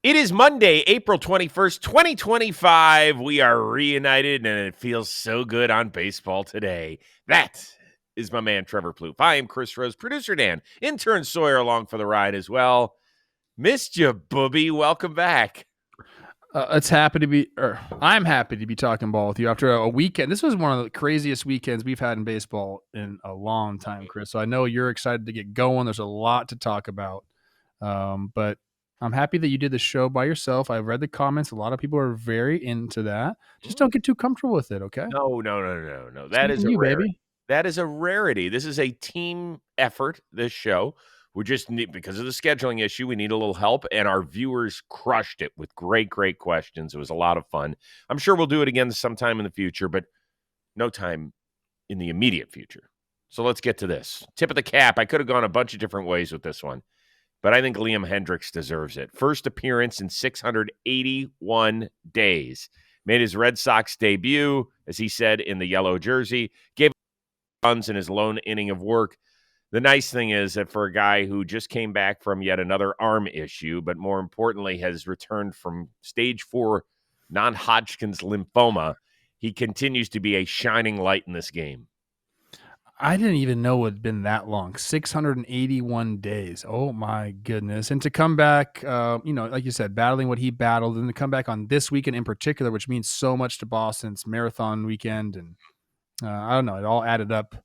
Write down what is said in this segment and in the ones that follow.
It is Monday, April 21st, 2025. We are reunited, and it feels so good on baseball today. That is my man, Trevor Plouffe. I am Chris Rose, producer Dan, intern Sawyer along for the ride as well. Missed you, booby. Welcome back. I'm happy to be talking ball with you after a weekend. This was one of the craziest weekends we've had in baseball in a long time, Chris. So I know you're excited to get going. There's a lot to talk about. But I'm happy that you did the show by yourself. I've read the comments. A lot of people are very into that. Just don't get too comfortable with it, okay? No. That is a rarity. Baby. That is a rarity. This is a team effort, this show. We just need, because of the scheduling issue, we need a little help, and our viewers crushed it with great questions. It was a lot of fun. I'm sure we'll do it again sometime in the future, but no time in the immediate future. So let's get to this. Tip of the cap. I could have gone a bunch of different ways with this one, but I think Liam Hendriks deserves it. First appearance in 681 days. Made his Red Sox debut, as he said, in the yellow jersey. Gave runs in his lone inning of work. The nice thing is that for a guy who just came back from yet another arm issue, but more importantly has returned from stage 4 non-Hodgkin's lymphoma, he continues to be a shining light in this game. I didn't even know it had been that long. 681 days. Oh, my goodness. And to come back, like you said, battling what he battled, and to come back on this weekend in particular, which means so much to Boston. It's marathon weekend, and I don't know. It all added up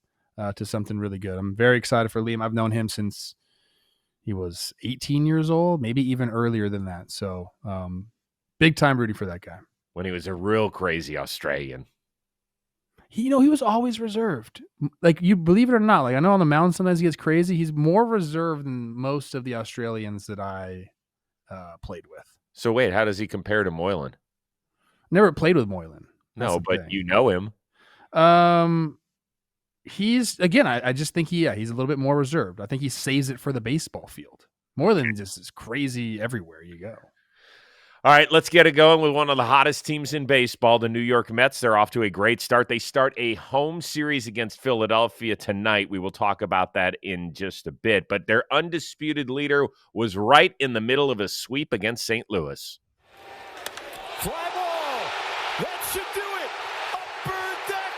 to something really good. I'm very excited for Liam. I've known him since he was 18 years old, maybe even earlier than that. So big time rooting for that guy. When he was a real crazy Australian. He was always reserved. Like, you believe it or not, like, I know on the mound sometimes he gets crazy. He's more reserved than most of the Australians that I played with. So wait, how does he compare to Moylan? Never played with Moylan. No, but you know him. He's, again, I just think he's a little bit more reserved. I think he saves it for the baseball field. Moylan just is crazy everywhere you go. All right, let's get it going with one of the hottest teams in baseball, the New York Mets. They're off to a great start. They start a home series against Philadelphia tonight. We will talk about that in just a bit. But their undisputed leader was right in the middle of a sweep against St. Louis. Fly ball. That should do it. Upper deck.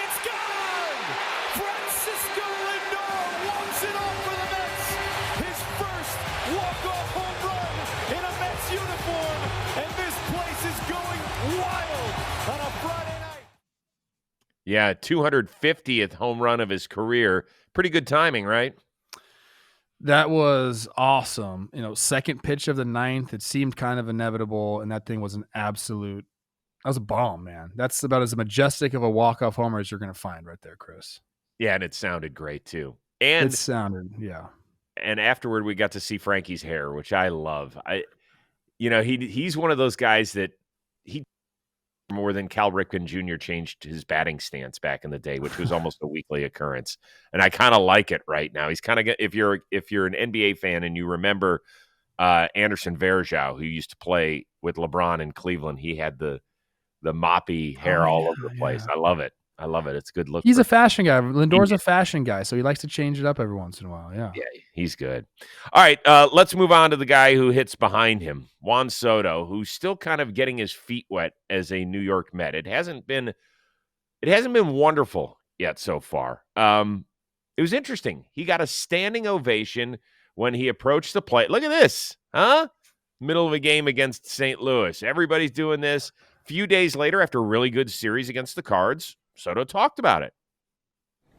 It's gone. Francisco Lindor walks it off for the Mets. His first walk-off home run in a Mets uniform, and this place is going wild on a Friday night. Yeah, 250th home run of his career. Pretty good timing, right? That was awesome. Second pitch of the ninth, it seemed kind of inevitable, and that thing was that was a bomb, man. That's about as majestic of a walk-off homer as you're going to find right there, Chris. Yeah, and it sounded great, too. And it sounded, yeah. And afterward, we got to see Frankie's hair, which I love. He's one of those guys that he more than Cal Ripken Jr. changed his batting stance back in the day, which was almost a weekly occurrence. And I kind of like it right now. He's kind of, if you're an NBA fan and you remember Anderson Varejao, who used to play with LeBron in Cleveland, he had the moppy hair all over the place. Yeah. I love it. It's a good look. He's a fashion guy. Lindor's a fashion guy, so he likes to change it up every once in a while. Yeah, he's good. All right, let's move on to the guy who hits behind him, Juan Soto, who's still kind of getting his feet wet as a New York Met. It hasn't been wonderful yet so far. It was interesting. He got a standing ovation when he approached the plate. Look at this, huh? Middle of a game against St. Louis. Everybody's doing this. Few days later, after a really good series against the Cards, Soto talked about it.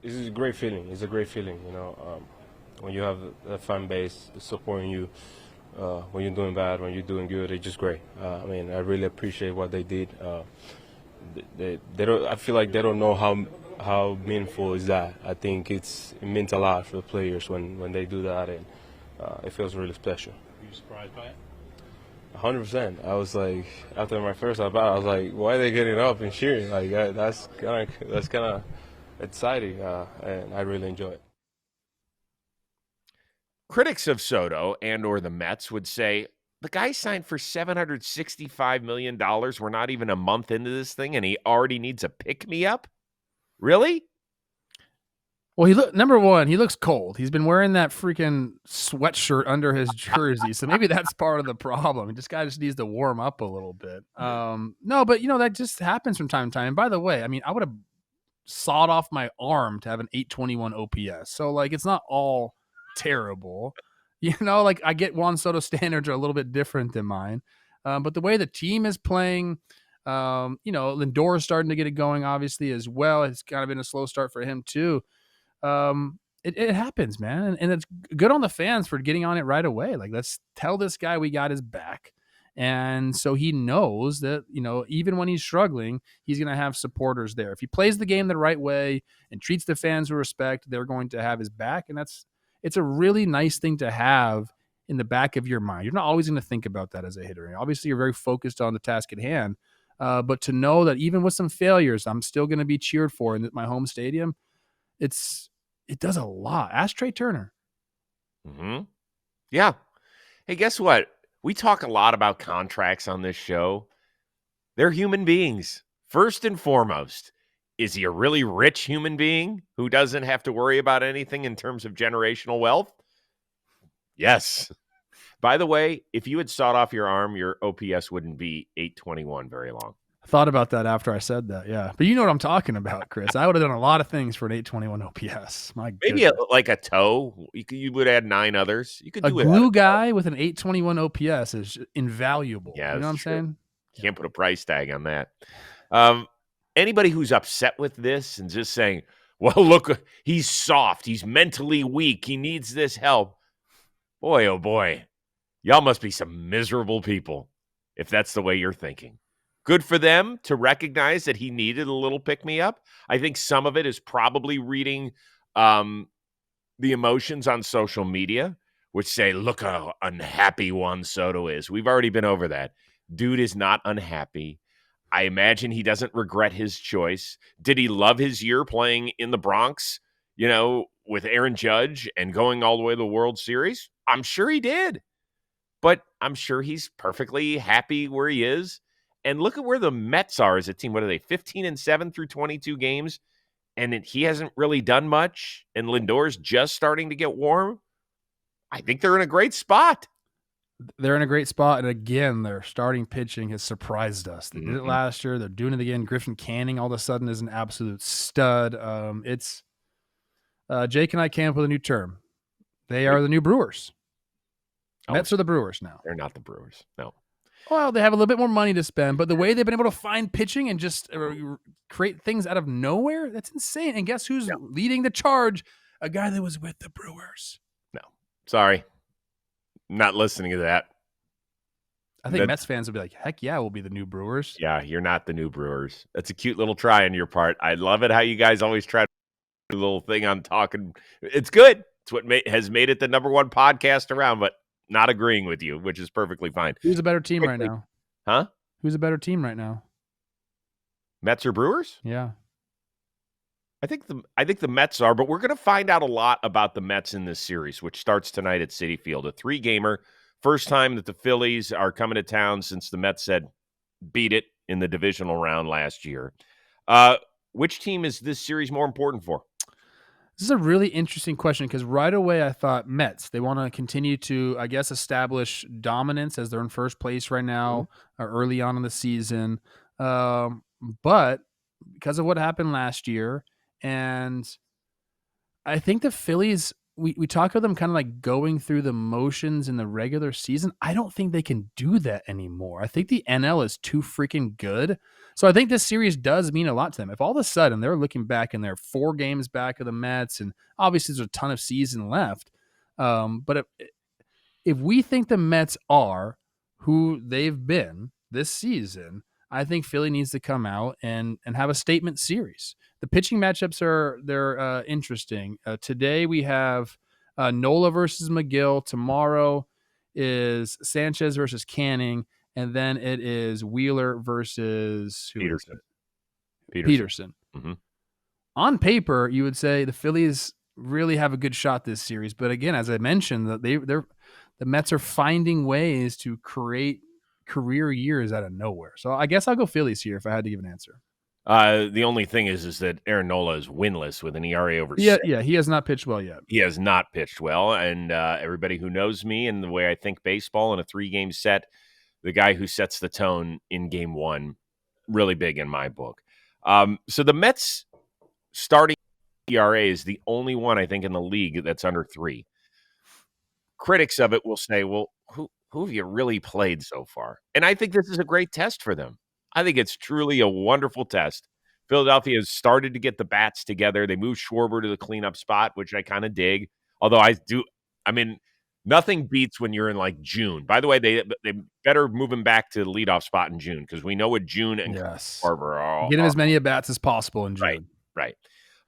This is a great feeling. It's a great feeling, when you have a fan base supporting you, when you're doing bad, when you're doing good. It's just great. I really appreciate what they did. They don't. I feel like they don't know how meaningful is that. I think it meant a lot for the players when they do that, and it feels really special. Were you surprised by it? 100%. I was like, after my first at bat, I was like, why are they getting up and cheering? Like, that's kind of exciting, and I really enjoy it. Critics of Soto and/or the Mets would say the guy signed for $765 million. We're not even a month into this thing, and he already needs a pick-me-up. Really? Well, number one, he looks cold. He's been wearing that freaking sweatshirt under his jersey, so maybe that's part of the problem. This guy just needs to warm up a little bit. No, but that just happens from time to time. And by the way, I mean, I would have sawed off my arm to have an 821 OPS. So like, it's not all terrible. Like I get Juan Soto standards are a little bit different than mine. But the way the team is playing, Lindor is starting to get it going, obviously, as well. It's kind of been a slow start for him too. It happens, man. And it's good on the fans for getting on it right away. Like, let's tell this guy we got his back. And so he knows that, even when he's struggling, he's going to have supporters there. If he plays the game the right way and treats the fans with respect, they're going to have his back. And it's a really nice thing to have in the back of your mind. You're not always going to think about that as a hitter. Obviously, you're very focused on the task at hand. But to know that even with some failures, I'm still going to be cheered for in my home stadium, it does a lot. Ask Trey Turner. Mm-hmm. Yeah. Hey, guess what? We talk a lot about contracts on this show. They're human beings. First and foremost, is he a really rich human being who doesn't have to worry about anything in terms of generational wealth? Yes. By the way, if you had sawed off your arm, your OPS wouldn't be 821 very long. I thought about that after I said that, yeah. But you know what I'm talking about, Chris. I would have done a lot of things for an 821 OPS. Maybe like a toe. You would add 9 others. You could do a glue guy with an 821 OPS is invaluable. Yeah, you know what I'm saying? You can't put a price tag on that. Anybody who's upset with this and just saying, well, look, he's soft. He's mentally weak. He needs this help. Boy, oh boy. Y'all must be some miserable people if that's the way you're thinking. Good for them to recognize that he needed a little pick-me-up. I think some of it is probably reading the emotions on social media, which say, look how unhappy Juan Soto is. We've already been over that. Dude is not unhappy. I imagine he doesn't regret his choice. Did he love his year playing in the Bronx, with Aaron Judge and going all the way to the World Series? I'm sure he did. But I'm sure he's perfectly happy where he is. And look at where the Mets are as a team. What are they, 15-7 through 22 games? And he hasn't really done much. And Lindor's just starting to get warm. I think they're in a great spot. They're in a great spot. And again, their starting pitching has surprised us. They did it last year. They're doing it again. Griffin Canning all of a sudden is an absolute stud. Jake and I came up with a new term. They are the new Brewers. Mets are the Brewers now. They're not the Brewers. No. Well, they have a little bit more money to spend, but the way they've been able to find pitching and just create things out of nowhere, that's insane. And guess who's leading the charge? A guy that was with the Brewers. No. Sorry. Not listening to that. I think Mets fans will be like, heck yeah, we'll be the new Brewers. Yeah, you're not the new Brewers. That's a cute little try on your part. I love it how you guys always try to do a little thing on talking. It's good. It's what has made it the number one podcast around, but not agreeing with you, which is perfectly fine. Who's a better team right now? Huh? Who's a better team right now? Mets or Brewers? Yeah. I think the Mets are, but we're going to find out a lot about the Mets in this series, which starts tonight at Citi Field. A 3-gamer. First time that the Phillies are coming to town since the Mets said beat it in the divisional round last year. Which team is this series more important for? This is a really interesting question because right away I thought Mets. They want to continue to, I guess, establish dominance as they're in first place right now, early on in the season. But because of what happened last year, and I think the Phillies, we talk about them kind of like going through the motions in the regular season. I don't think they can do that anymore. I think the NL is too freaking good. So I think this series does mean a lot to them. If all of a sudden they're looking back and they're 4 games back of the Mets, and obviously there's a ton of season left. But if we think the Mets are who they've been this season, I think Philly needs to come out and have a statement series. The pitching matchups they're interesting. Today we have Nola versus McGill. Tomorrow is Sanchez versus Canning. And then it is Wheeler versus Peterson. Mm-hmm. On paper, you would say the Phillies really have a good shot this series. But again, as I mentioned, the Mets are finding ways to create career years out of nowhere. So I guess I'll go Phillies here if I had to give an answer. The only thing is that Aaron Nola is winless with an ERA over Yeah, 6. yeah, he has not pitched well yet. He has not pitched well, and everybody who knows me and the way I think baseball in a 3-game set, the guy who sets the tone in game 1, really big in my book. So the Mets starting ERA is the only one I think in the league that's under 3. Critics of it will say, well, who have you really played so far? And I think this is a great test for them. I think it's truly a wonderful test. Philadelphia has started to get the bats together. They moved Schwarber to the cleanup spot, which I kind of dig. Although I mean, nothing beats when you're in like June. By the way, they better move him back to the leadoff spot in June because we know what June and Yes. Schwarber are. Get him as many at-bats as possible in June. Right.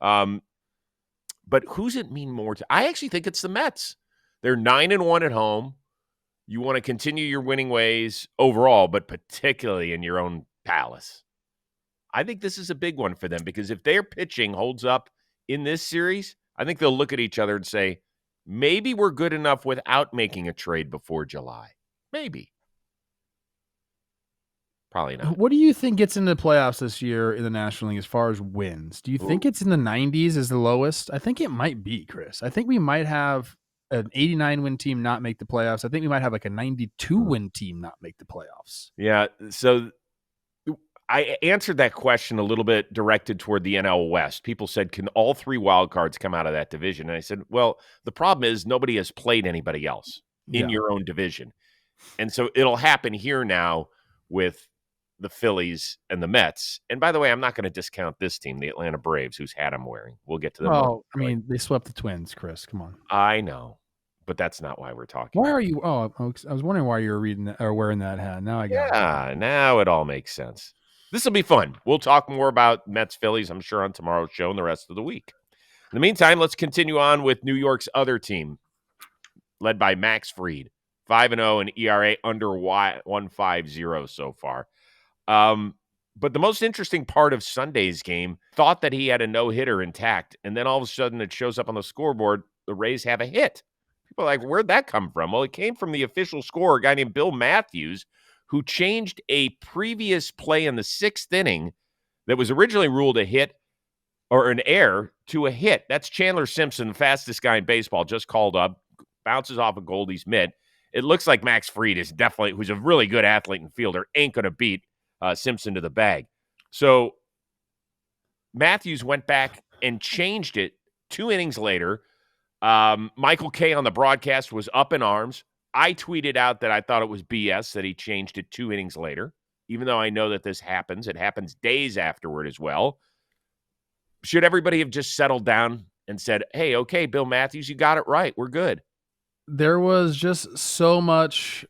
But who's it mean more to? I actually think it's the Mets. They're 9-1 at home. You want to continue your winning ways overall, but particularly in your own palace. I think this is a big one for them because if their pitching holds up in this series, I think they'll look at each other and say, maybe we're good enough without making a trade before July. Maybe. Probably not. What do you think gets into the playoffs this year in the National League as far as wins? Do you think it's in the 90s as the lowest? I think it might be, Chris. I think we might have an 89-win team not make the playoffs. I think we might have like a 92-win team not make the playoffs. Yeah, so I answered that question a little bit directed toward the NL West. People said, can all 3 wild cards come out of that division? And I said, well, the problem is nobody has played anybody else in your own division. And so it'll happen here now with the Phillies and the Mets. And by the way, I'm not going to discount this team, the Atlanta Braves, whose hat I'm wearing. We'll get to them. Well, I mean, they swept the Twins, Chris. Come on. I know, but that's not why we're talking. Why are you? Oh, I was wondering why you were reading that or wearing that hat. Now I got it. Yeah, now it all makes sense. This will be fun. We'll talk more about Mets Phillies, I'm sure, on tomorrow's show and the rest of the week. In the meantime, let's continue on with New York's other team, led by Max Fried, 5-0 and ERA under 1.50 so far. But the most interesting part of Sunday's game, thought that he had a no-hitter intact, and then all of a sudden it shows up on the scoreboard, the Rays have a hit. People are like, where'd that come from? Well, it came from the official scorer, a guy named Bill Matthews, who changed a previous play in the 6th inning that was originally ruled a hit or an error to a hit. That's Chandler Simpson, the fastest guy in baseball, just called up, bounces off of Goldie's mitt. It looks like Max Fried is definitely, who's a really good athlete and fielder, ain't going to beat Simpson to the bag. So Matthews went back and changed it 2 innings later. Michael Kay on the broadcast was up in arms. I tweeted out that I thought it was BS that he changed it 2 innings later, even though I know that this happens. It happens days afterward as well. Should everybody have just settled down and said, hey, okay, Bill Matthews, you got it right. We're good. There was just so much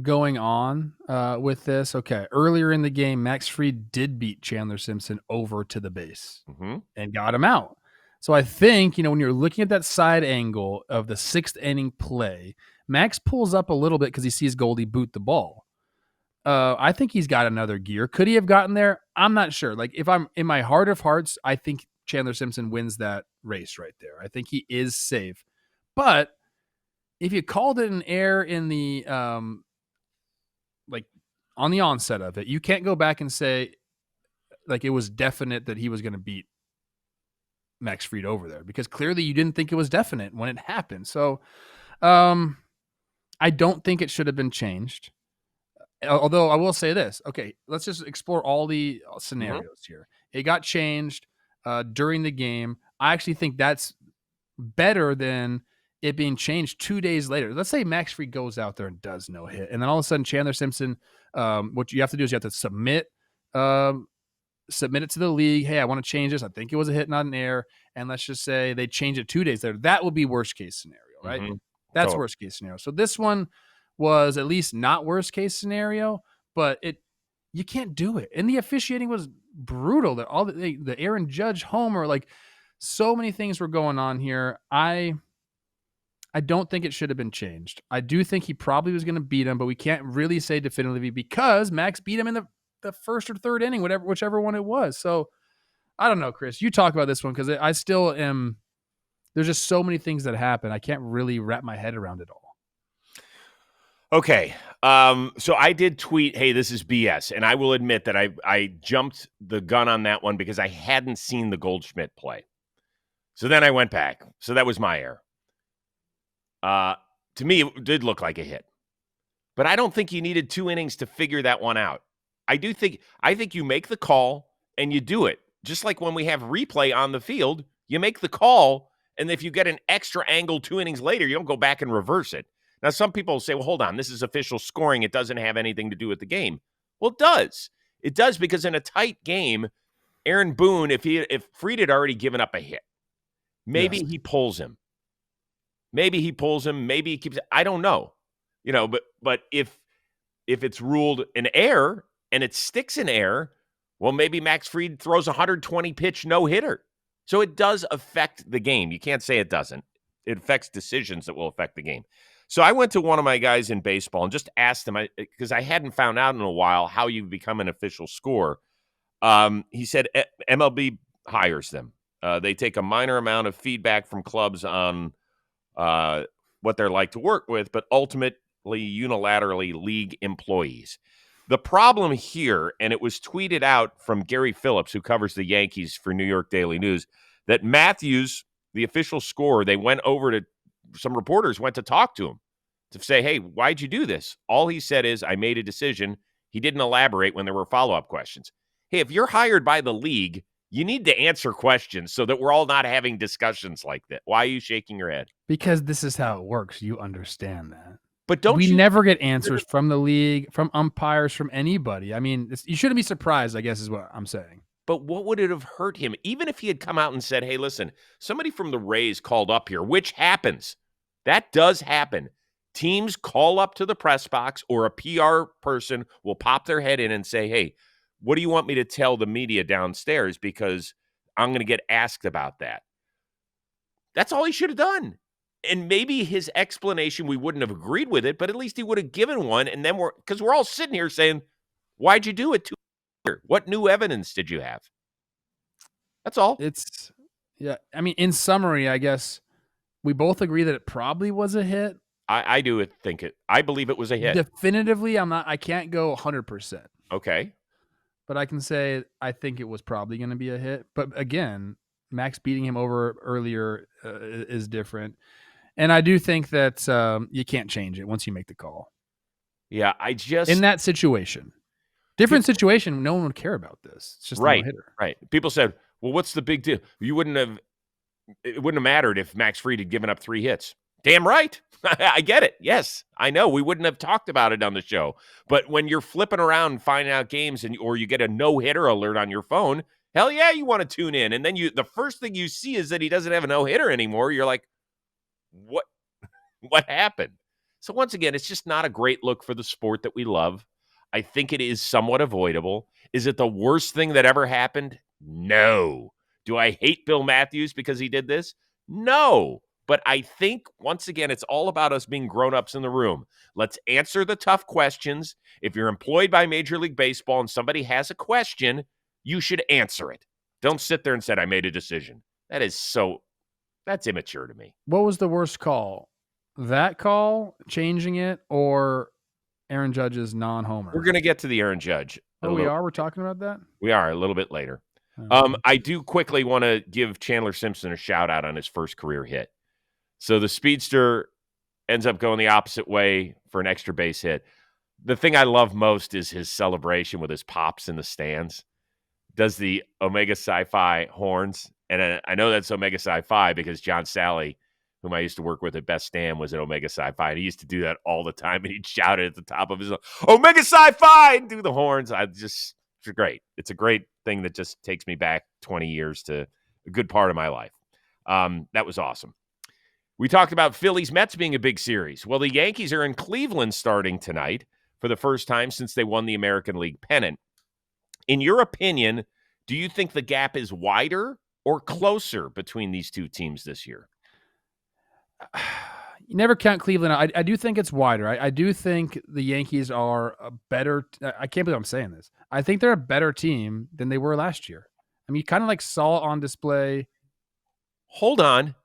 going on with this. Okay, earlier in the game, Max Fried did beat Chandler Simpson over to the base and got him out. So I think, when you're looking at that side angle of the 6th inning play, Max pulls up a little bit because he sees Goldie boot the ball. I think he's got another gear. Could he have gotten there? I'm not sure. Like, if I'm in my heart of hearts, I think Chandler Simpson wins that race right there. I think he is safe. But if you called it an error in the on the onset of it, you can't go back and say like it was definite that he was going to beat Max Fried over there, because clearly you didn't think it was definite when it happened. So I don't think it should have been changed. Although I will say this. Okay, let's just explore all the scenarios here. It got changed during the game. I actually think that's better than it being changed 2 days later. Let's say Max Fried goes out there and does no hit, and then all of a sudden Chandler Simpson, what you have to do is you have to submit it to the league. Hey, I want to change this. I think it was a hit, not an error. And let's just say they change it 2 days later. That would be worst case scenario, right? That's worst case scenario. So this one was at least not worst case scenario, but you can't do it. And the officiating was brutal. That all the Aaron Judge homer, like so many things were going on here. I don't think it should have been changed. I do think he probably was going to beat him, but we can't really say definitively because Max beat him in the 1st or 3rd inning, whichever one it was. So I don't know, Chris. You talk about this one because I still am. There's just so many things that happen. I can't really wrap my head around it all. Okay. So I did tweet, hey, this is BS. And I will admit that I jumped the gun on that one because I hadn't seen the Goldschmidt play. So then I went back. So that was my error. To me, it did look like a hit. But I don't think you needed 2 innings to figure that one out. I think you make the call and you do it. Just like when we have replay on the field, you make the call, and if you get an extra angle 2 innings later, you don't go back and reverse it. Now, some people say, well, hold on, this is official scoring. It doesn't have anything to do with the game. Well, it does. It does because in a tight game, Aaron Boone, if Fried had already given up a hit, maybe he pulls him. Maybe he pulls him. Maybe he keeps it. I don't know. But if it's ruled an error and it sticks in error, well, maybe Max Fried throws a 120-pitch no-hitter. So it does affect the game. You can't say it doesn't. It affects decisions that will affect the game. So I went to one of my guys in baseball and just asked him, because I hadn't found out in a while how you become an official scorer. He said MLB hires them. They take a minor amount of feedback from clubs on what they're like to work with, but ultimately unilaterally league employees. The problem here, and it was tweeted out from Gary Phillips, who covers the Yankees for New York Daily News, that Matthews, the official scorer, they went over to some reporters went to talk to him to say, hey, why'd you do this? All he said is, I made a decision. He didn't elaborate when there were follow-up questions. Hey, if you're hired by the league, you need to answer questions so that we're all not having discussions like that. Why are you shaking your head? Because this is how it works. You understand that. But don't we never get answers from the league, from umpires, from anybody. I mean, you shouldn't be surprised, I guess is what I'm saying. But what would it have hurt him? Even if he had come out and said, hey, listen, somebody from the Rays called up here, which happens. That does happen. Teams call up to the press box, or a PR person will pop their head in and say, hey, what do you want me to tell the media downstairs? Because I'm going to get asked about that. That's all he should have done. And maybe his explanation, we wouldn't have agreed with it, but at least he would have given one. And then because we're all sitting here saying, why'd you do it? What new evidence did you have? That's all. I mean, in summary, I guess we both agree that it probably was a hit. I do think it. I believe it was a hit. Definitively, I can't go 100%. Okay. But I can say I think it was probably going to be a hit. But again, Max beating him over earlier is different. And I do think that you can't change it once you make the call. Yeah, in that situation. Different situation, no one would care about this. It's just a no-hitter. Right. People said, well, what's the big deal? It wouldn't have mattered if Max Fried had given up 3 hits. Damn right. I get it. Yes, I know. We wouldn't have talked about it on the show. But when you're flipping around and finding out games or you get a no-hitter alert on your phone, hell yeah, you want to tune in. And then the first thing you see is that he doesn't have a no-hitter anymore. You're like, what happened? So once again, it's just not a great look for the sport that we love. I think it is somewhat avoidable. Is it the worst thing that ever happened? No. Do I hate Bill Matthews because he did this? No. But I think, once again, it's all about us being grown-ups in the room. Let's answer the tough questions. If you're employed by Major League Baseball and somebody has a question, you should answer it. Don't sit there and say, I made a decision. That's immature to me. What was the worst call? That call, changing it, or Aaron Judge's non-homer? We're going to get to the Aaron Judge. We're talking about that? We are a little bit later. I do quickly want to give Chandler Simpson a shout-out on his first career hit. So the speedster ends up going the opposite way for an extra base hit. The thing I love most is his celebration with his pops in the stands. Does the Omega Sci-Fi horns. And I know that's Omega Sci-Fi because John Sally, whom I used to work with at Best Damn, was at Omega Sci-Fi. And he used to do that all the time. And he'd shout it at the top of his Omega Sci-Fi and do the horns. It's great. It's a great thing that just takes me back 20 years to a good part of my life. That was awesome. We talked about Phillies Mets being a big series. Well, the Yankees are in Cleveland starting tonight for the first time since they won the American League pennant. In your opinion, do you think the gap is wider or closer between these two teams this year? You never count Cleveland. I do think it's wider. I do think the Yankees are a better I can't believe I'm saying this. I think they're a better team than they were last year. I mean, you kind of saw on display. Hold on.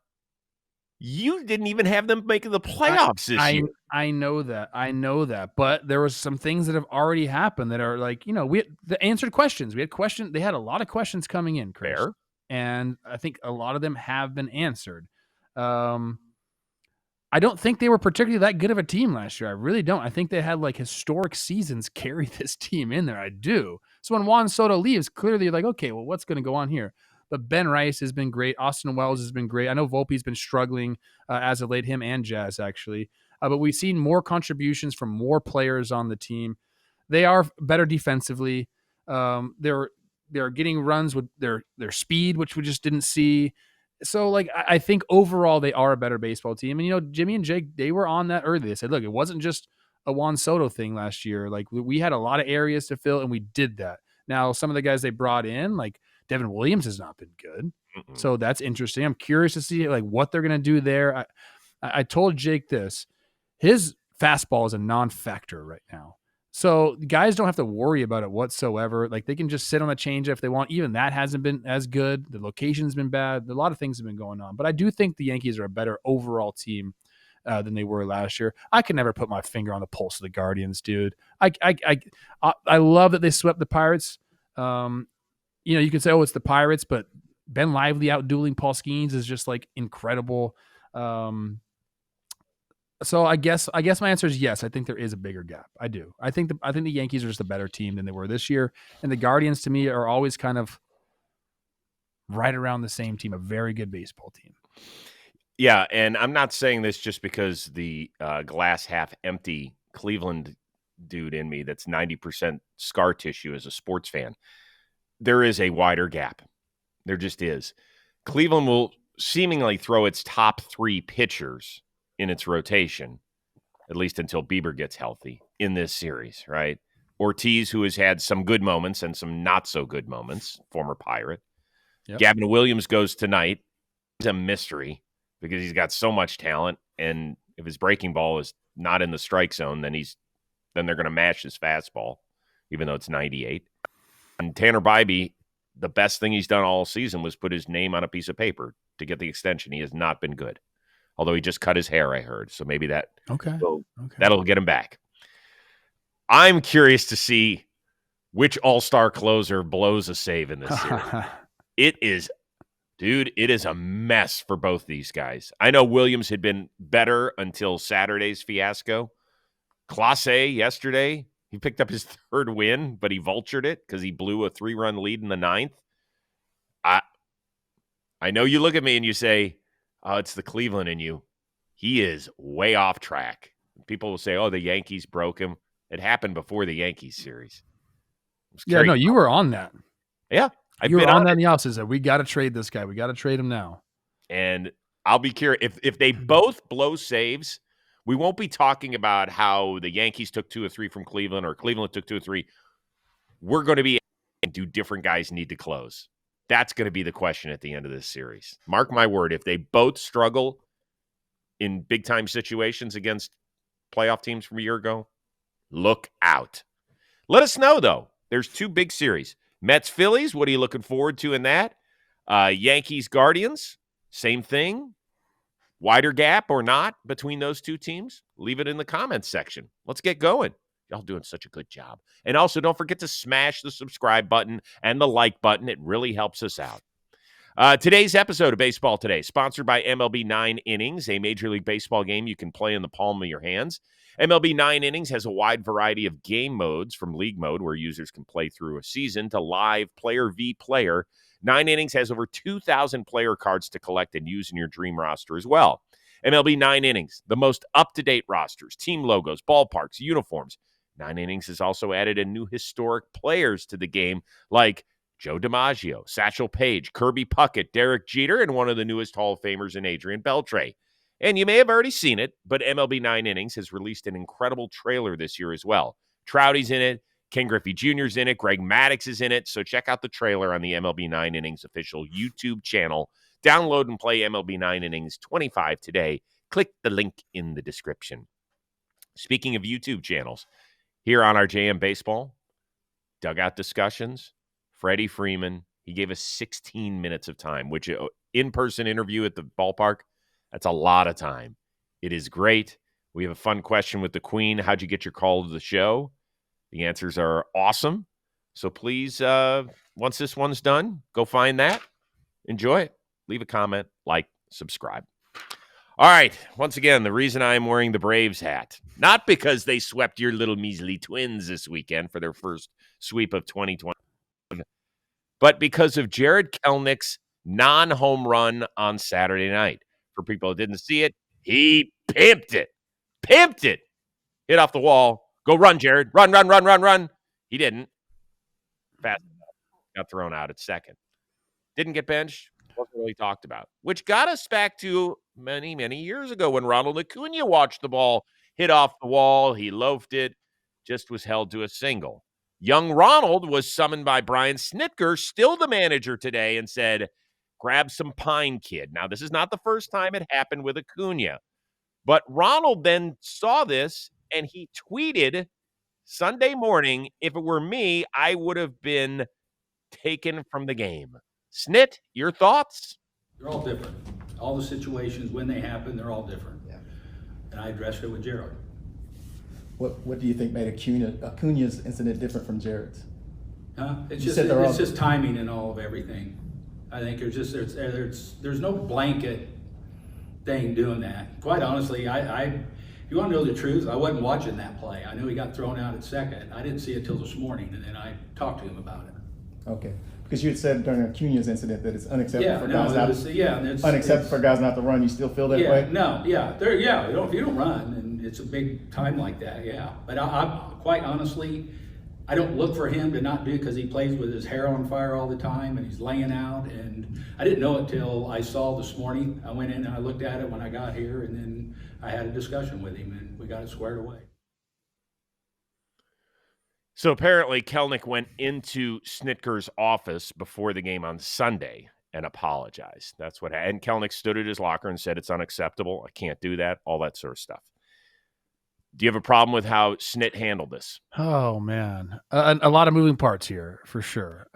You didn't even have them making the playoffs this year. I know that. But there was some things that have already happened that are like, the answered questions. They had a lot of questions coming in, Chris. Fair. And I think a lot of them have been answered. I don't think they were particularly that good of a team last year. I really don't. I think they had like historic seasons carry this team in there. I do. So when Juan Soto leaves, clearly you're like, okay, well, what's going to go on here? But Ben Rice has been great. Austin Wells has been great. I know Volpe's been struggling as of late, him and Jazz actually. But we've seen more contributions from more players on the team. They are better defensively. They're getting runs with their speed, which we just didn't see. So, like, I think overall they are a better baseball team. And, Jimmy and Jake, they were on that early. They said, look, it wasn't just a Juan Soto thing last year. Like, we had a lot of areas to fill, and we did that. Now, some of the guys they brought in, like Devin Williams, has not been good. Mm-mm. So that's interesting. I'm curious to see, like, what they're going to do there. I told Jake this. His fastball is a non-factor right now. So guys don't have to worry about it whatsoever. Like, they can just sit on the changeup if they want. Even that hasn't been as good. The location's been bad. A lot of things have been going on. But I do think the Yankees are a better overall team than they were last year. I can never put my finger on the pulse of the Guardians, dude. I love that they swept the Pirates. You can say, oh, it's the Pirates, but Ben Lively out dueling Paul Skeens is just like incredible. So I guess my answer is yes. I think there is a bigger gap. I do. I think the Yankees are just a better team than they were this year, and the Guardians to me are always kind of right around the same team, a very good baseball team. Yeah, and I'm not saying this just because the glass half empty Cleveland dude in me that's 90% scar tissue as a sports fan. There is a wider gap. There just is. Cleveland will seemingly throw its top 3 pitchers in its rotation, at least until Bieber gets healthy in this series, right? Ortiz, who has had some good moments and some not so good moments, former Pirate. Yep. Gavin Williams goes tonight. It's a mystery because he's got so much talent, and if his breaking ball is not in the strike zone, then they're going to mash his fastball, even though it's 98. And Tanner Bybee, the best thing he's done all season was put his name on a piece of paper to get the extension. He has not been good. Although he just cut his hair, I heard. So maybe that'll get him back. I'm curious to see which all-star closer blows a save in this series. It is a mess for both these guys. I know Williams had been better until Saturday's fiasco. Clase yesterday, he picked up his 3rd win, but he vultured it because he blew a 3-run lead in the 9th. I know you look at me and you say, oh, it's the Cleveland in you. He is way off track. People will say, oh, the Yankees broke him. It happened before the Yankees series. Yeah, no, you were on that. Yeah. You were on that in the office. We got to trade this guy. We got to trade him now. And I'll be curious. If they both blow saves, we won't be talking about how the Yankees took 2 or 3 from Cleveland or Cleveland took 2 or 3. We're going to be do different guys need to close? That's going to be the question at the end of this series. Mark my word, if they both struggle in big-time situations against playoff teams from a year ago, look out. Let us know, though. There's 2 big series. Mets-Phillies, what are you looking forward to in that? Yankees Guardians, same thing. Wider gap or not between those 2 teams? Leave it in the comments section. Let's get going. Y'all doing such a good job. And also, don't forget to smash the subscribe button and the like button. It really helps us out. Today's episode of Baseball Today, sponsored by MLB 9 Innings, a Major League Baseball game you can play in the palm of your hands. MLB 9 Innings has a wide variety of game modes, from league mode, where users can play through a season, to live player v. player. 9 Innings has over 2,000 player cards to collect and use in your dream roster as well. MLB 9 Innings, the most up-to-date rosters, team logos, ballparks, uniforms. 9 Innings has also added a new historic players to the game, like Joe DiMaggio, Satchel Paige, Kirby Puckett, Derek Jeter, and one of the newest Hall of Famers in Adrian Beltre. And you may have already seen it, but MLB 9 Innings has released an incredible trailer this year as well. Trouty's in it, Ken Griffey Jr.'s in it, Greg Maddux is in it, so check out the trailer on the MLB 9 Innings official YouTube channel. Download and play MLB 9 Innings 25 today. Click the link in the description. Speaking of YouTube channels, here on our JM Baseball, Dugout Discussions, Freddie Freeman, he gave us 16 minutes of time, which in-person interview at the ballpark, That's a lot of time. It is great. We have a fun question with the Queen. How'd you get your call to the show? The answers are awesome. So please, once this one's done, go find that. Enjoy it. Leave a comment, like, subscribe. All right. Once again, the reason I am wearing the Braves hat, not because they swept your little measly Twins this weekend for their first sweep of 2020, but because of Jared Kelenich's non-home run on Saturday night. For people who didn't see it, he pimped it. Pimped it. Hit off the wall. Go run, Jared. Run, run, run, run, run. He didn't. Fast enough. Got thrown out at second. Didn't get benched. Wasn't really talked about. Which got us back to many, many years ago when Ronald Acuna watched the ball hit off the wall. He loafed it. Just was held to a single. Young Ronald was summoned by Brian Snitker, still the manager today, and said, grab some pine, kid. Now, this is not the first time it happened with Acuna. But Ronald then saw this, and he tweeted Sunday morning, if it were me, I would have been taken from the game. Snit, your thoughts? They're all different. All the situations, when they happen, they're all different. Yeah. And I addressed it with Jared. What do you think made Acuna's incident different from Jared's? Huh? It's You said they're all- just timing and all of everything. I think there's no blanket thing doing that. Quite honestly, if you want to know the truth, I wasn't watching that play. I knew he got thrown out at second. I didn't see it till this morning, and then I talked to him about it. Okay, because you had said during Acuna's incident that it's unacceptable Yeah, for no, guys it not was, yeah, and it's unacceptable for guys not to run. You still feel that yeah, way? no, yeah, if you don't run, and it's a big time like that, yeah. But I quite honestly, I don't look for him to not do it because he plays with his hair on fire all the time and he's laying out. And I didn't know it till I saw this morning. I went in and I looked at it when I got here, and then I had a discussion with him and we got it squared away. So apparently Kelenic went into Snitker's office before the game on Sunday and apologized. That's what happened. And Kelenic stood at his locker and said, it's unacceptable. I can't do that. All that sort of stuff. Do you have a problem with how Snit handled this? Oh, man. A lot of moving parts here, for sure.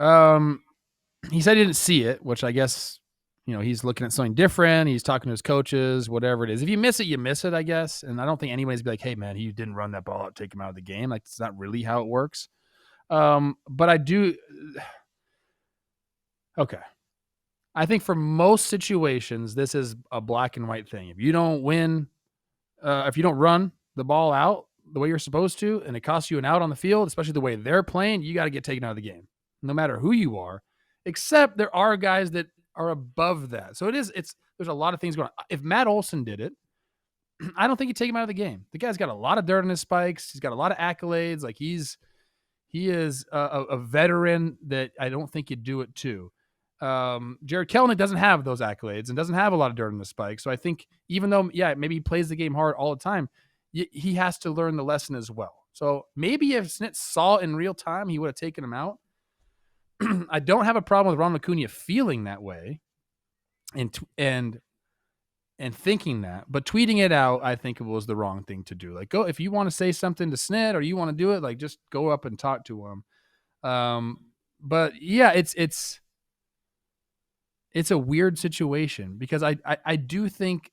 He said he didn't see it, which I guess, he's looking at something different. He's talking to his coaches, whatever it is. If you miss it, you miss it, I guess. And I don't think anybody's be like, hey, man, he didn't run that ball out, take him out of the game. Like, it's not really how it works. But I do. Okay. I think for most situations, this is a black and white thing. If you don't win, if you don't run the ball out the way you're supposed to, and it costs you an out on the field, especially the way they're playing, you got to get taken out of the game, no matter who you are, except there are guys that are above that. So there's a lot of things going on. If Matt Olson did it, I don't think you take him out of the game. The guy's got a lot of dirt on his spikes. He's got a lot of accolades. Like he is a veteran that I don't think you'd do it to. Jared Kelenic doesn't have those accolades and doesn't have a lot of dirt on the spike. So I think even though, maybe he plays the game hard all the time, he has to learn the lesson as well. So maybe if Snit saw it in real time, he would have taken him out. I don't have a problem with Ronald Acuna feeling that way and thinking that, but tweeting it out, I think it was the wrong thing to do. Like, go, if you want to say something to Snit or you want to do it, like, just go up and talk to him. But yeah, it's a weird situation because I do think,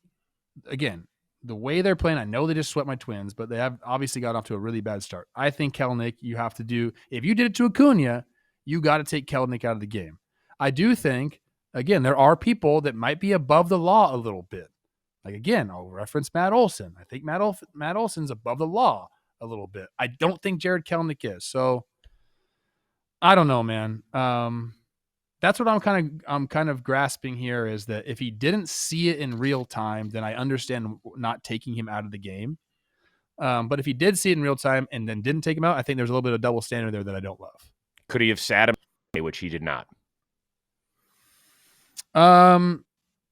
again, the way they're playing, I know they just swept my Twins, but they have obviously got off to a really bad start. I think Kelenic, you have to do, if you did it to Acuna, you got to take Kelenic out of the game. I do think, again, there are people that might be above the law a little bit. Like, again, I'll reference Matt Olson. I think Matt Olson's above the law a little bit. I don't think Jared Kelenic is. So I don't know, man. That's what I'm kind of grasping here is that if he didn't see it in real time, then I understand not taking him out of the game. But if he did see it in real time and then didn't take him out, I think there's a little bit of double standard there that I don't love. Could he have sat him, which he did not?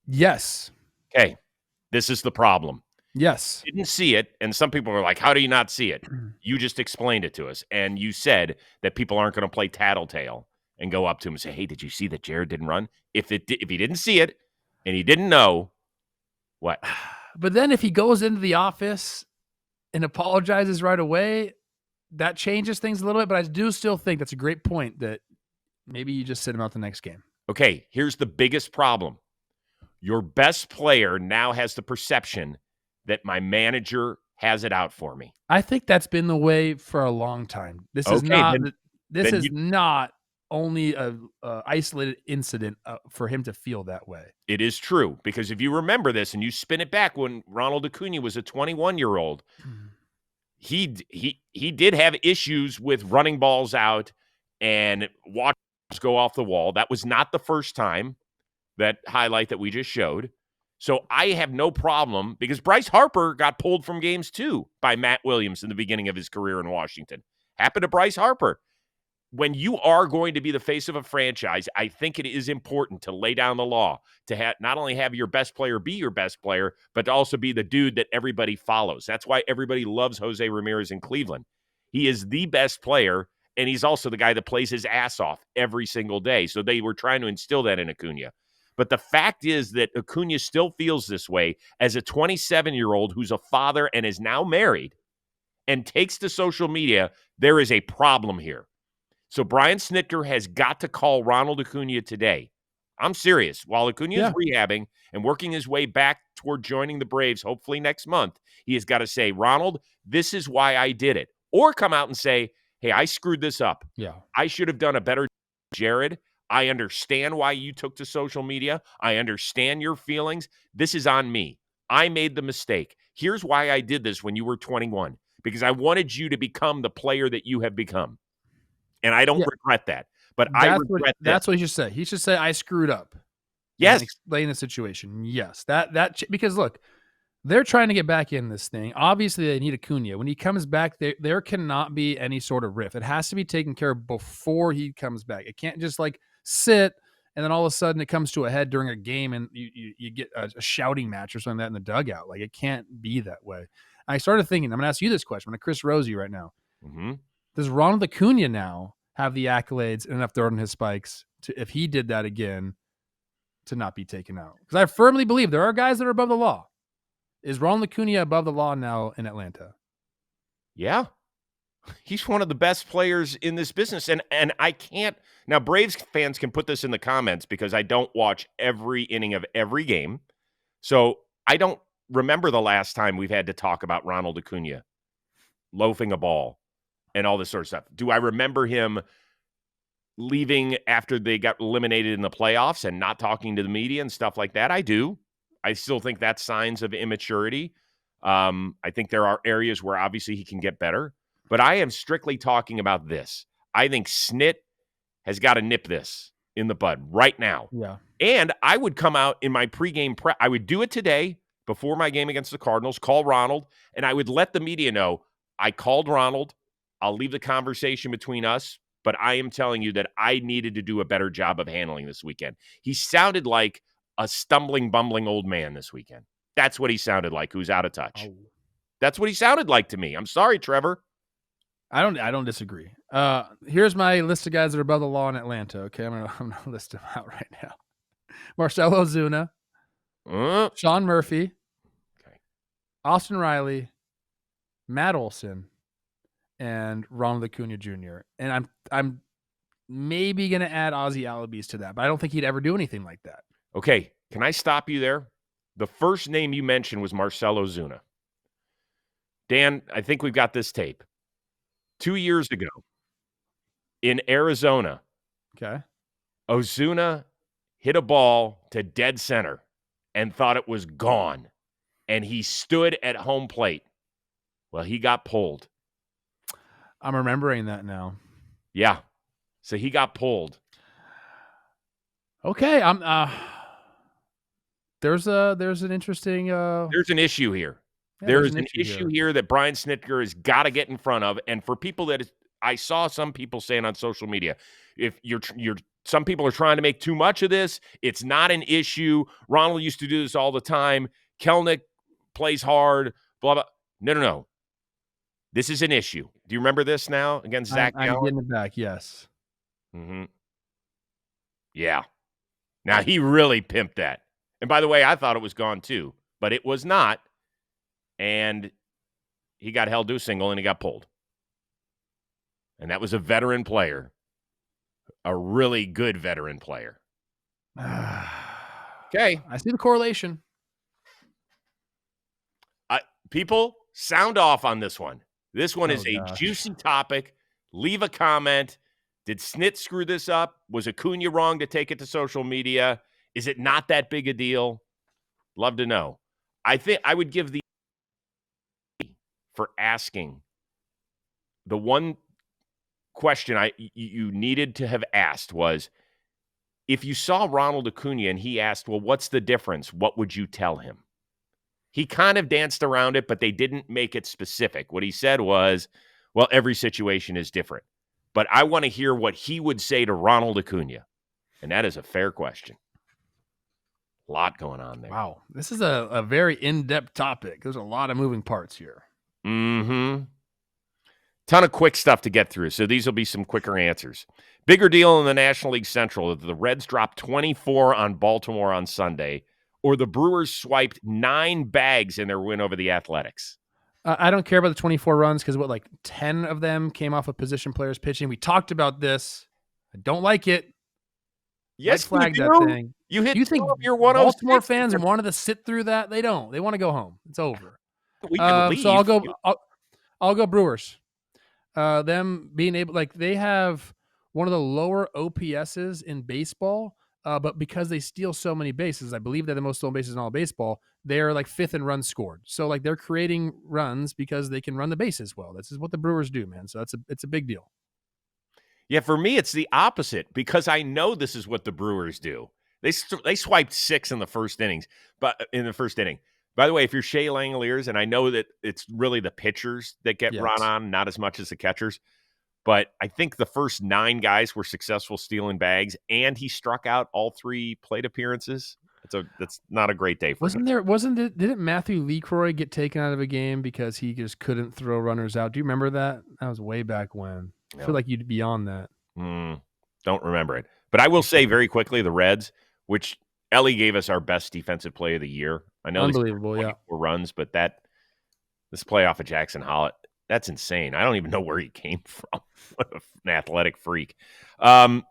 Yes. Okay. This is the problem. Yes. Didn't see it, and some people are like, how do you not see it? You just explained it to us, and you said that people aren't going to play tattletale and go up to him and say, hey, did you see that Jared didn't run? If he didn't see it and he didn't know, what? But then if he goes into the office and apologizes right away, that changes things a little bit. But I do still think that's a great point that maybe you just sit him out the next game. Okay, here's the biggest problem. Your best player now has the perception that my manager has it out for me. I think that's been the way for a long time. This is Okay, not. then- This then is you- not only a isolated incident for him to feel that way. It is true, because if you remember this and you spin it back when Ronald Acuna was a 21-year-old, he did have issues with running balls out and watch go off the wall. That was not the first time, that highlight that we just showed. So I have no problem, because Bryce Harper got pulled from games too by Matt Williams in the beginning of his career in Washington. Happened to Bryce Harper. When you are going to be the face of a franchise, I think it is important to lay down the law, to not only have your best player be your best player, but to also be the dude that everybody follows. That's why everybody loves Jose Ramirez in Cleveland. He is the best player, and he's also the guy that plays his ass off every single day. So they were trying to instill that in Acuna. But the fact is that Acuna still feels this way as a 27-year-old who's a father and is now married and takes to social media. There is a problem here. So Brian Snitker has got to call Ronald Acuna today. I'm serious. While Acuna is rehabbing and working his way back toward joining the Braves, hopefully next month, he has got to say, Ronald, this is why I did it. Or come out and say, hey, I screwed this up. Yeah. I should have done a better job, Jared. I understand why you took to social media. I understand your feelings. This is on me. I made the mistake. Here's why I did this when you were 21, because I wanted you to become the player that you have become. And I don't regret that. But I regret that. That's what he should say. He should say, I screwed up. Yes. And explain the situation. Yes. Because look, they're trying to get back in this thing. Obviously, they need Acuna. When he comes back, there cannot be any sort of riff. It has to be taken care of before he comes back. It can't just like sit and then all of a sudden it comes to a head during a game and you get a shouting match or something like that in the dugout. Like, it can't be that way. I started thinking, I'm going to ask you this question. I'm going to Chris Rosie right now. Mm-hmm. Does Ronald Acuna now have the accolades and enough dirt on his spikes to, if he did that again, to not be taken out? Because I firmly believe there are guys that are above the law. Is Ronald Acuna above the law now in Atlanta? Yeah. He's one of the best players in this business. And I can't – now, Braves fans can put this in the comments because I don't watch every inning of every game. So I don't remember the last time we've had to talk about Ronald Acuna loafing a ball and all this sort of stuff. Do I remember him leaving after they got eliminated in the playoffs and not talking to the media and stuff like that? I do. I still think that's signs of immaturity. I think there are areas where obviously he can get better. But I am strictly talking about this. I think Snit has got to nip this in the bud right now. Yeah. And I would come out in my pregame prep. I would do it today before my game against the Cardinals, call Ronald, and I would let the media know I called Ronald. I'll leave the conversation between us, but I am telling you that I needed to do a better job of handling this weekend. He sounded like a stumbling, bumbling old man this weekend. That's what he sounded like, who's out of touch. Oh. That's what he sounded like to me. I'm sorry, Trevor. I don't disagree. Here's my list of guys that are above the law in Atlanta. Okay, I'm gonna list them out right now. Marcell Ozuna, Sean Murphy, Okay. Austin Riley, Matt Olson, and Ronald Acuna Jr. And I'm maybe gonna add Ozzie Albies to that, but I don't think he'd ever do anything like that. Okay, can I stop you there? The first name you mentioned was Marcell Ozuna. Dan, I think we've got this tape. 2 years ago in Arizona, Okay. Ozuna hit a ball to dead center and thought it was gone. And he stood at home plate. Well, he got pulled. I'm remembering that now. Yeah. So he got pulled. Okay. There's an interesting There's an issue here. There is an issue here that Brian Snitker has got to get in front of. And for people that I saw some people saying on social media, if some people are trying to make too much of this, it's not an issue. Ronald used to do this all the time. Kelnick plays hard, blah, blah. No. This is an issue. Do you remember this now against Zach Gallen? I'm getting it back, yes. Mm-hmm. Yeah. Now, he really pimped that. And by the way, I thought it was gone too, but it was not. And he got held to a single and he got pulled. And that was a veteran player, a really good veteran player. Okay. I see the correlation. People, sound off on this one. This one is a gosh. juicy topic. Leave a comment. Did Snit screw this up? Was Acuna wrong to take it to social media? Is it not that big a deal? Love to know. I think I would give for asking the one question you needed to have asked was, if you saw Ronald Acuna and he asked, well, what's the difference? What would you tell him? He kind of danced around it, but they didn't make it specific. What he said was, well, every situation is different. But I want to hear what he would say to Ronald Acuna. And that is a fair question. A lot going on there. Wow. This is a very in-depth topic. There's a lot of moving parts here. Mm-hmm. Ton of quick stuff to get through. So these will be some quicker answers. Bigger deal in the National League Central. The Reds dropped 24 on Baltimore on Sunday, or the Brewers swiped 9 bags in their win over the Athletics. I don't care about the 24 runs because 10 of them came off of position players pitching. We talked about this. I don't like it. Yes, flag you that do. thing. You hit You think your 106. Baltimore fans wanted to sit through that? They don't. They want to go home. It's over. We can leave. So I'll go Brewers. Them being able, they have one of the lower OPSs in baseball, but because they steal so many bases, I believe they're the most stolen bases in all of baseball. They're 5th in runs scored. So they're creating runs because they can run the bases well. This is what the Brewers do, man. So it's a big deal. Yeah, for me, it's the opposite because I know this is what the Brewers do. They swiped 6 in the first innings, but in the first inning. By the way, if you're Shea Langoliers, and I know that it's really the pitchers that get run on, not as much as the catchers, but I think the first 9 guys were successful stealing bags, and he struck out all 3 plate appearances. That's not a great day for him. Didn't Matthew LeCroy get taken out of a game because he just couldn't throw runners out? Do you remember that? That was way back when. I feel like you'd be on that. Don't remember it. But I will say very quickly, the Reds, which Ellie gave us our best defensive play of the year. I know unbelievable, yeah. 4 runs, but this playoff of Jackson Hollitt, that's insane. I don't even know where he came from. An athletic freak. The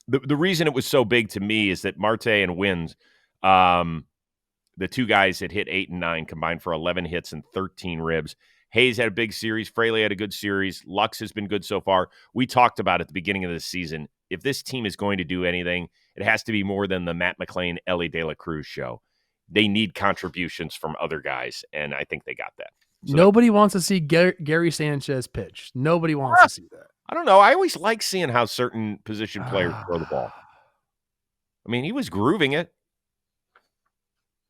reason it was so big to me is that Marte and Wins, the 2 guys that hit 8 and 9 combined for 11 hits and 13 ribs. Hayes had a big series. Fraley had a good series. Lux has been good so far. We talked about at the beginning of the season, if this team is going to do anything, it has to be more than the Matt McClain, Ellie De La Cruz show. They need contributions from other guys, and I think they got that. So nobody wants to see Gary Sanchez pitch. Nobody wants to see that. I don't know. I always like seeing how certain position players throw the ball. I mean, he was grooving it.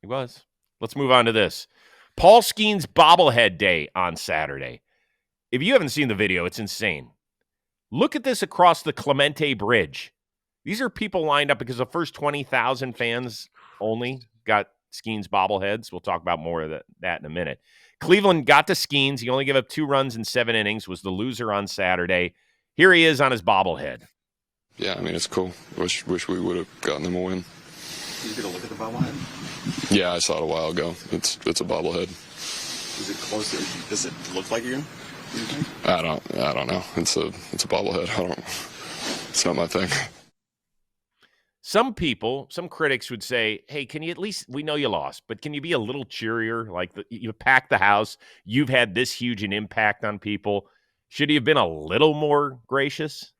He was. Let's move on to this. Paul Skeens bobblehead day on Saturday. If you haven't seen the video, it's insane. Look at this across the Clemente Bridge. These are people lined up because the first 20,000 fans only got Skeens bobbleheads. We'll talk about more of that in a minute. Cleveland got to Skeens. He only gave up 2 runs in 7 innings, was the loser on Saturday. Here he is on his bobblehead. Yeah, I mean, it's cool. Wish we would have gotten them a win. Did you get a look at the bobblehead? Yeah, I saw it a while ago. It's a bobblehead. Is it close? Does it look like you? I don't know. It's a bobblehead. It's not my thing. Some people, some critics would say, hey, can you at least, we know you lost, but can you be a little cheerier? You packed the house. You've had this huge an impact on people. Should he have been a little more gracious?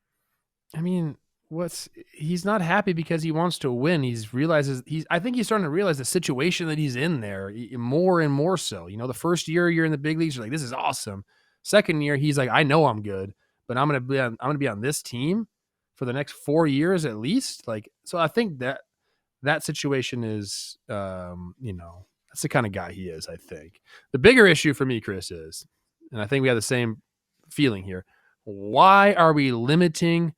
I mean, he's not happy because he wants to win. I think he's starting to realize the situation that he's in there more and more so. The first year you're in the big leagues, you're like, this is awesome. Second year, he's like, I know I'm good, but I'm going to be on this team for the next 4 years at least. So I think that situation is, that's the kind of guy he is, I think. The bigger issue for me, Chris, is, and I think we have the same feeling here, why are we limiting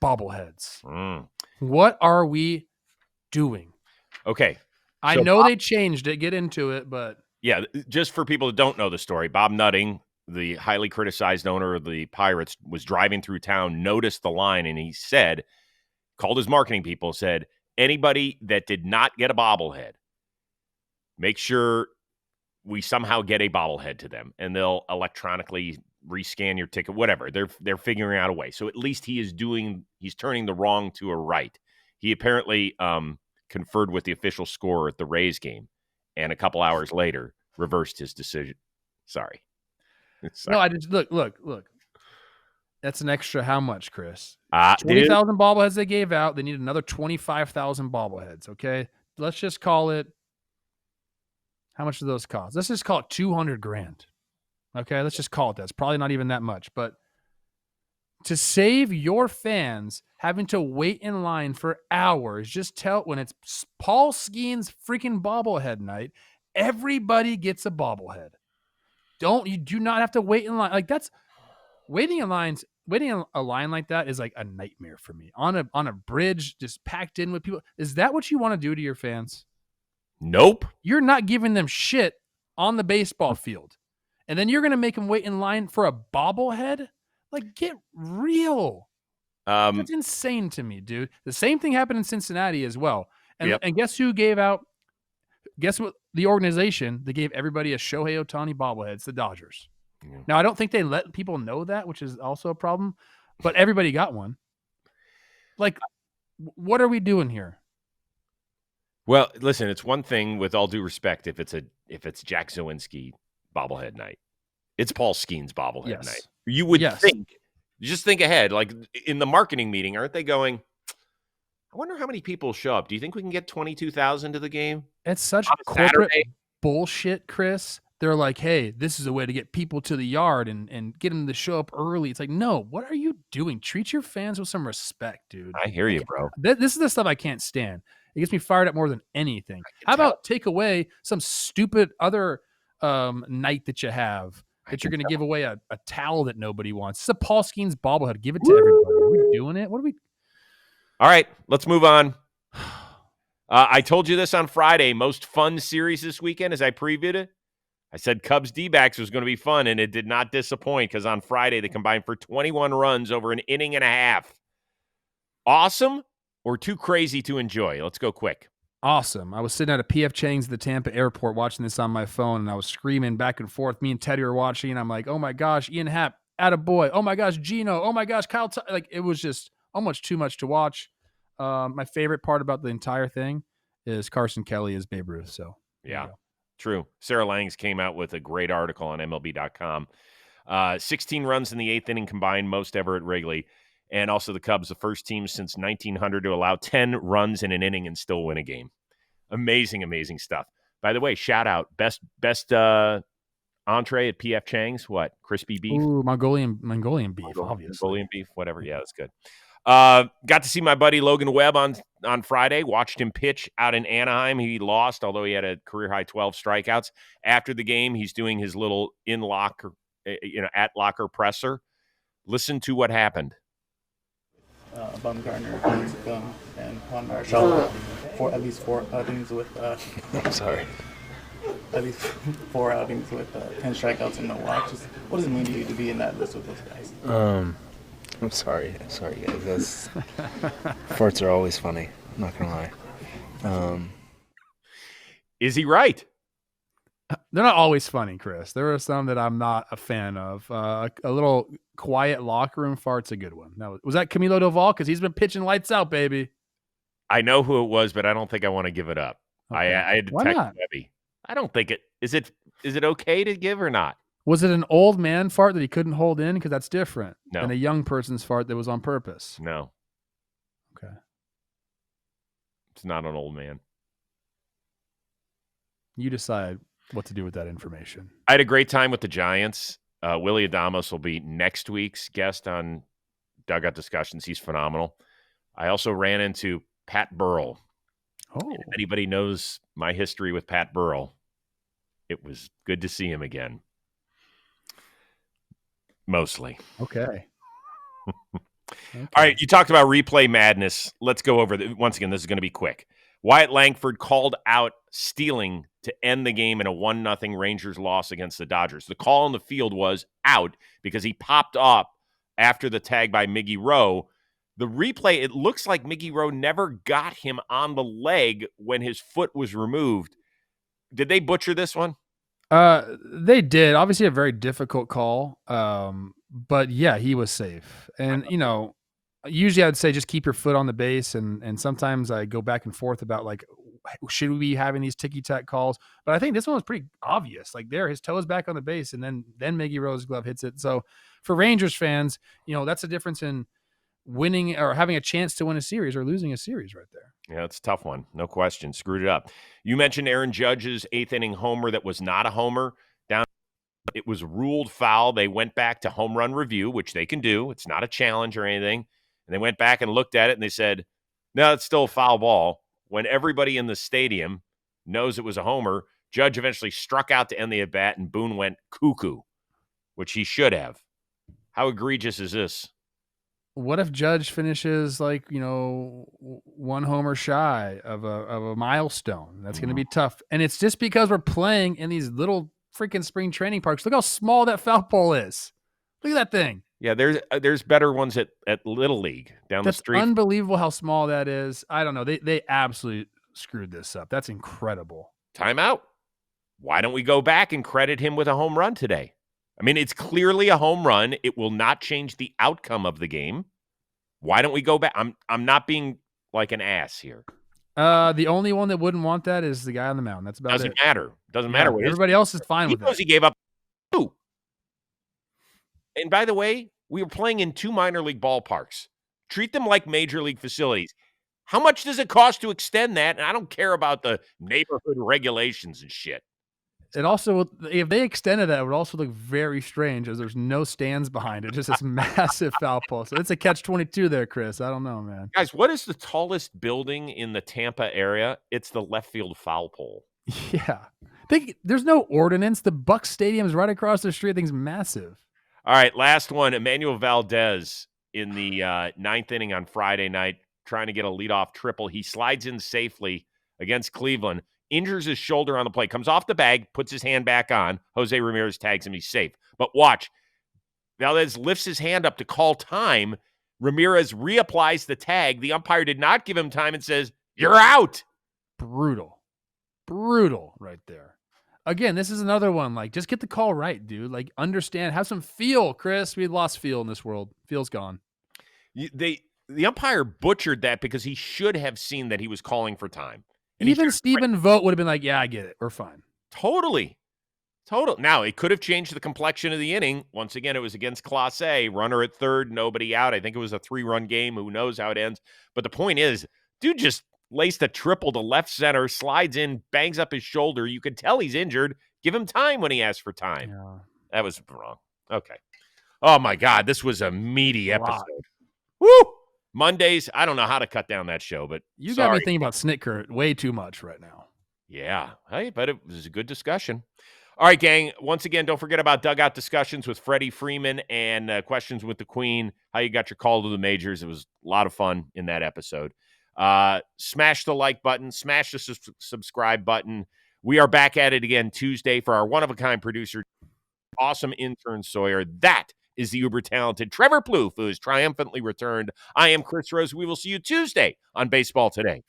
bobbleheads? What are we doing? Okay. I know they changed it. Get into it, but... Yeah, just for people that don't know the story, Bob Nutting, the highly criticized owner of the Pirates, was driving through town, noticed the line, and he called his marketing people, said, anybody that did not get a bobblehead, make sure we somehow get a bobblehead to them, and they'll electronically rescan your ticket, whatever. They're figuring out a way. So at least he's turning the wrong to a right. He apparently conferred with the official scorer at the Rays game, and a couple hours later reversed his decision. Sorry. No, I just look. That's an extra how much, Chris? Dude, 20,000 bobbleheads they gave out. They need another 25,000 bobbleheads. Okay, let's just call it. How much do those cost? Let's just call it $200,000. Okay, let's just call it that. It's probably not even that much, but to save your fans having to wait in line for hours, just tell when it's Paul Skeens freaking bobblehead night, everybody gets a bobblehead. You do not have to wait in line. Like that's waiting in a line like that is like a nightmare for me. On a bridge, just packed in with people. Is that what you want to do to your fans? nope. You're not giving them shit on the baseball field. And then you're going to make them wait in line for a bobblehead? Like, get real. That's insane to me, dude. The same thing happened in Cincinnati as well. And guess who gave out? Guess what? The organization that gave everybody a Shohei Ohtani bobblehead. It's the Dodgers. Yeah. Now, I don't think they let people know that, which is also a problem. But everybody got one. Like, what are we doing here? Well, listen, it's one thing, with all due respect, if it's Jack Zawinski bobblehead night. It's Paul Skeens bobblehead night. You would think, just think ahead, like in the marketing meeting, aren't they going, I wonder how many people show up. Do you think we can get 22,000 to the game? It's such corporate bullshit, Chris. They're like, hey, this is a way to get people to the yard and get them to show up early. It's like, no, what are you doing? Treat your fans with some respect, dude. I hear you, bro. This is the stuff I can't stand. It gets me fired up more than anything. How about take away some stupid other night that you have that you're going to give away a towel that nobody wants? It's a Paul Skeens bobblehead. Give it to everybody. Are we doing it? What are we? All right, let's move on. I told you this on Friday. Most fun series this weekend as I previewed it. I said Cubs D-backs was going to be fun, and it did not disappoint because on Friday they combined for 21 runs over an inning and a half. Awesome or too crazy to enjoy? Let's go quick. Awesome. I was sitting at a P.F. Chang's at the Tampa airport watching this on my phone, and I was screaming back and forth. Me and Teddy were watching, and I'm like, oh, my gosh, Ian Happ, attaboy. Oh, my gosh, Gino. Oh, my gosh, Kyle. Like, it was just almost too much to watch. My favorite part about the entire thing is Carson Kelly is Babe Ruth. So, yeah, true. Sarah Langs came out with a great article on MLB.com. 16 runs in the eighth inning combined, most ever at Wrigley. And also the Cubs, the first team since 1900 to allow 10 runs in an inning and still win a game. Amazing, amazing stuff. By the way, shout out, best entree at P.F. Chang's, what? Crispy beef? Ooh, Mongolian beef, obviously. Mongolian beef, whatever. Yeah, that's good. Got to see my buddy Logan Webb on Friday. Watched him pitch out in Anaheim. He lost, although he had a career-high 12 strikeouts. After the game, he's doing his little in-locker, at-locker presser. Listen to what happened. Bumgarner, and Juan Soto for at least 4 outings with. I'm sorry. At least 4 outings with 10 strikeouts and no walks. What does it mean to you to be in that list with those guys? I'm sorry, guys. Farts are always funny. I'm not gonna lie. Is he right? They're not always funny, Chris. There are some that I'm not a fan of. A little quiet locker room fart's a good one. Now, was that Camilo Doval? Because he's been pitching lights out, baby. I know who it was, but I don't think I want to give it up. Okay. I had to text Webby. I don't think it is. Is it okay to give or not? Was it an old man fart that he couldn't hold in? Because that's different than a young person's fart that was on purpose. No. Okay. It's not an old man. You decide what to do with that information. I had a great time with the Giants. Willie Adames will be next week's guest on Dugout Discussions. He's phenomenal. I also ran into Pat Burrell. Oh. If anybody knows my history with Pat Burrell, it was good to see him again. Mostly. Okay. All right, you talked about replay madness. Let's go over once again, this is going to be quick. Wyatt Langford called out stealing to end the game in a 1-0 Rangers loss against the Dodgers. The call on the field was out because he popped up after the tag by Miggy Rowe. The replay, it looks like Miggy Rowe never got him on the leg when his foot was removed. Did they butcher this one? They did. Obviously a very difficult call. But yeah, he was safe. And, usually I'd say just keep your foot on the base, and sometimes I go back and forth about like, should we be having these ticky-tack calls? But I think this one was pretty obvious. Like his toe is back on the base, and then Miggy Rose's glove hits it. So for Rangers fans, that's the difference in winning or having a chance to win a series or losing a series right there. Yeah, it's a tough one. No question. Screwed it up. You mentioned Aaron Judge's 8th inning homer that was not a homer. It was ruled foul. They went back to home run review, which they can do. It's not a challenge or anything. And they went back and looked at it, and they said, no, it's still a foul ball. When everybody in the stadium knows it was a homer, Judge eventually struck out to end the at-bat, and Boone went cuckoo, which he should have. How egregious is this? What if Judge finishes one homer shy of a milestone? That's going to be tough. And it's just because we're playing in these little freaking spring training parks. Look how small that foul pole is. Look at that thing. Yeah, there's better ones at Little League down the street. That's unbelievable how small that is. I don't know. They absolutely screwed this up. That's incredible. Timeout. Why don't we go back and credit him with a home run today? I mean, it's clearly a home run. It will not change the outcome of the game. Why don't we go back? I'm not being like an ass here. The only one that wouldn't want that is the guy on the mound. That's about Doesn't matter. Doesn't matter what everybody else is fine with. He knows he gave up 2. And by the way, we were playing in 2 minor league ballparks. Treat them like major league facilities. How much does it cost to extend that? And I don't care about the neighborhood regulations and shit. It also, if they extended that, it would also look very strange as there's no stands behind it. Just this massive foul pole. So it's a catch-22 there, Chris. I don't know, man. Guys, what is the tallest building in the Tampa area? It's the left field foul pole. Yeah. There's no ordinance. The Bucs Stadium's right across the street. I think it's massive. All right, last one. Emmanuel Valdez in the 9th inning on Friday night, trying to get a leadoff triple. He slides in safely against Cleveland, injures his shoulder on the play, comes off the bag, puts his hand back on. Jose Ramirez tags him. He's safe. But watch. Valdez lifts his hand up to call time. Ramirez reapplies the tag. The umpire did not give him time and says, "You're out." Brutal right there. Again, this is another one. Like, just get the call right, dude. Like, understand. Have some feel, Chris. We lost feel in this world. Feel's gone. The umpire butchered that because he should have seen that he was calling for time. And even Stephen Vogt would have been like, yeah, I get it. We're fine. Totally. Now, it could have changed the complexion of the inning. Once again, it was against Class A. Runner at third, nobody out. I think it was a 3-run game. Who knows how it ends? But the point is, dude just laced a triple to left center, slides in, bangs up his shoulder. You could tell he's injured. Give him time when he asks for time. Yeah. That was wrong. Okay. Oh, my God. This was a meaty episode. Woo! Mondays, I don't know how to cut down that show, but you got me thinking about Snitker way too much right now. Yeah. Hey, but it was a good discussion. All right, gang. Once again, don't forget about Dugout Discussions with Freddie Freeman and Questions with the Queen, how you got your call to the majors. It was a lot of fun in that episode. Smash the like button. Smash the subscribe button. We are back at it again Tuesday for our one-of-a-kind producer, awesome intern Sawyer. That is the uber-talented Trevor Plouffe, who has triumphantly returned. I am Chris Rose. We will see you Tuesday on Baseball Today.